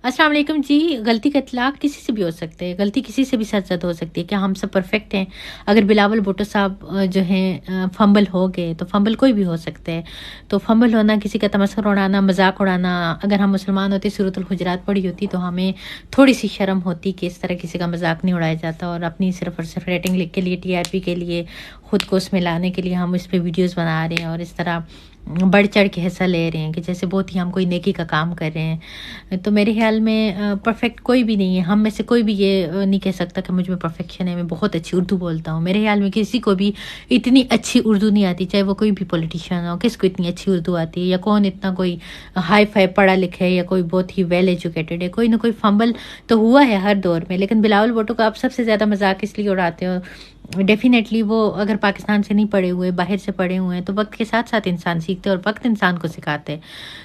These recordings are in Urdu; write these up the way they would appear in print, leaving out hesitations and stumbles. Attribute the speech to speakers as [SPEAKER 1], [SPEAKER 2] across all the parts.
[SPEAKER 1] السلام علیکم جی. غلطی کا اطلاق کسی سے بھی ہو سکتا ہے, غلطی کسی سے بھی سرزد ہو سکتی ہے. کیا ہم سب پرفیکٹ ہیں؟ اگر بلاول بھٹو صاحب جو ہیں فمبل ہو گئے تو فمبل کوئی بھی ہو سکتا ہے. تو فمبل ہونا, کسی کا تمسخر اڑانا, مذاق اڑانا, اگر ہم مسلمان ہوتے سورۃ الحجرات پڑھی ہوتی تو ہمیں تھوڑی سی شرم ہوتی کہ اس طرح کسی کا مذاق نہیں اڑایا جاتا, اور اپنی صرف اور صرف ریٹنگ لکھ کے لیے, ٹی آر پی کے لیے, خود کو اس میں لانے کے لیے ہم اس پہ ویڈیوز بنا رہے ہیں اور اس طرح بڑھ چڑھ کے حصہ لے رہے ہیں کہ جیسے بہت ہی ہم کوئی نیکی کا کام کر رہے ہیں. تو میرے خیال میں پرفیکٹ کوئی بھی نہیں ہے. ہم میں سے کوئی بھی یہ نہیں کہہ سکتا کہ مجھ میں پرفیکشن ہے, میں بہت اچھی اردو بولتا ہوں. میرے خیال میں کسی کو بھی اتنی اچھی اردو نہیں آتی, چاہے وہ کوئی بھی پولیٹیشین ہو. کس کو اتنی اچھی اردو آتی ہے, یا کون اتنا کوئی ہائی فائی پڑھا لکھا ہے, یا کوئی بہت ہی ویل ایجوکیٹڈ ہے. کوئی نہ کوئی فمبل تو ہوا ہے ہر دور میں. لیکن بلاول بھٹو کا آپ سب سے زیادہ مذاق اس لیے اڑاتے ہو, ڈیفینیٹلی وہ اگر پاکستان سے نہیں پڑھے ہوئے, باہر سے پڑھے ہوئے ہیں, تو وقت کے ساتھ ساتھ انسان سیکھتے اور وقت انسان کو سکھاتے.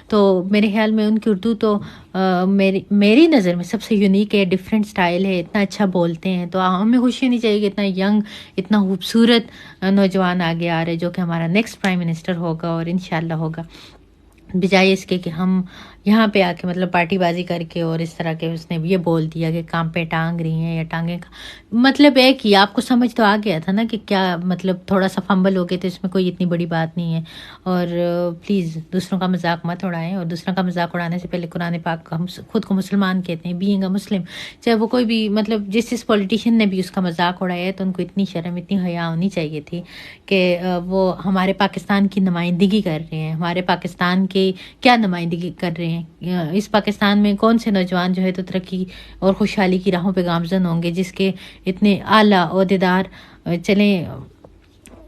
[SPEAKER 1] تو میرے خیال میں ان کی اردو تو میری نظر میں سب سے یونیک ہے, ڈفرینٹ سٹائل ہے, اتنا اچھا بولتے ہیں. تو ہمیں خوشی ہونی چاہیے کہ اتنا ینگ, اتنا خوبصورت نوجوان آگے آ رہے جو کہ ہمارا نیکسٹ پرائم منسٹر ہوگا, اور انشاءاللہ ہوگا. بجائے اس کے کہ ہم یہاں پہ آ کے مطلب پارٹی بازی کر کے اور اس طرح کے اس نے یہ بول دیا کہ کام پہ ٹانگ رہی ہیں, یا ٹانگیں مطلب ایک ہی آپ کو سمجھ تو آ گیا تھا نا کہ کیا مطلب تھوڑا سا فمبل ہو گئے تو اس میں کوئی اتنی بڑی بات نہیں ہے. اور پلیز دوسروں کا مذاق مت اڑائیں, اور دوسروں کا مذاق اڑانے سے پہلے قرآن پاک, ہم خود کو مسلمان کہتے ہیں, بینگ اے مسلم, چاہے وہ کوئی بھی مطلب جس پولیٹیشین نے بھی اس کا مذاق اڑایا ہے تو ان کو اتنی شرم, اتنی حیا ہونی چاہیے تھی کہ وہ ہمارے پاکستان کی نمائندگی کر رہے ہیں. ہمارے پاکستان کے کیا نمائندگی کر رہے ہیں؟ اس پاکستان میں کون سے نوجوان جو ہے تو ترقی اور خوشحالی کی راہوں پہ گامزن ہوں گے, جس کے اتنے اعلیٰ عہدیدار چلیں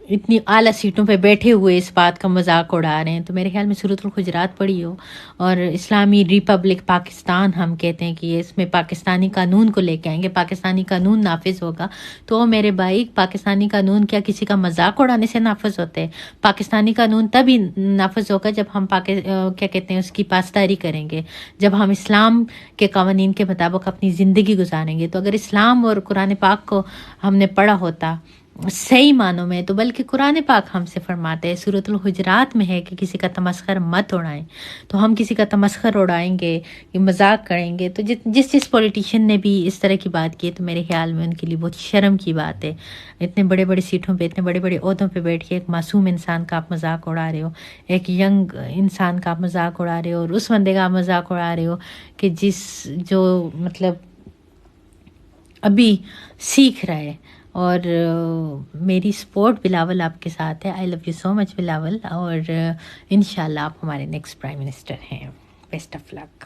[SPEAKER 1] اتنی اعلیٰ سیٹوں پہ بیٹھے ہوئے اس بات کا مذاق اڑا رہے ہیں. تو میرے خیال میں سورۃ الحجرات پڑھی ہو, اور اسلامی ریپبلک پاکستان ہم کہتے ہیں کہ اس میں پاکستانی قانون کو لے کے آئیں گے, پاکستانی قانون نافذ ہوگا. تو میرے بھائی, پاکستانی قانون کیا کسی کا مذاق اڑانے سے نافذ ہوتے ہیں؟ پاکستانی قانون تبھی نافذ ہوگا جب ہم کیا کہتے ہیں اس کی پاسداری کریں گے, جب ہم اسلام کے قوانین کے مطابق اپنی زندگی گزاریں گے. تو اگر اسلام اور قرآن پاک کو ہم نے پڑھا ہوتا صحیح معنوں میں, تو بلکہ قرآن پاک ہم سے فرماتے ہیں, سورۃ الحجرات میں ہے کہ کسی کا تمسخر مت اڑائیں. تو ہم کسی کا تمسخر اڑائیں گے, مذاق کریں گے, تو جس پولیٹیشین نے بھی اس طرح کی بات کی, تو میرے خیال میں ان کے لیے بہت شرم کی بات ہے. اتنے بڑے بڑے سیٹوں پہ, اتنے بڑے بڑے عہدوں پہ بیٹھ کے ایک معصوم انسان کا آپ مذاق اڑا رہے ہو, ایک ینگ انسان کا آپ مذاق اڑا رہے ہو, اور اس بندے کا آپ مذاق اڑا رہے ہو کہ جو مطلب ابھی سیکھ رہا ہے. اور میری سپورٹ بلاول آپ کے ساتھ ہے. آئی لو یو سو مچ بلاول, اور انشاءاللہ آپ ہمارے نیکسٹ پرائم منسٹر ہیں. Best of look.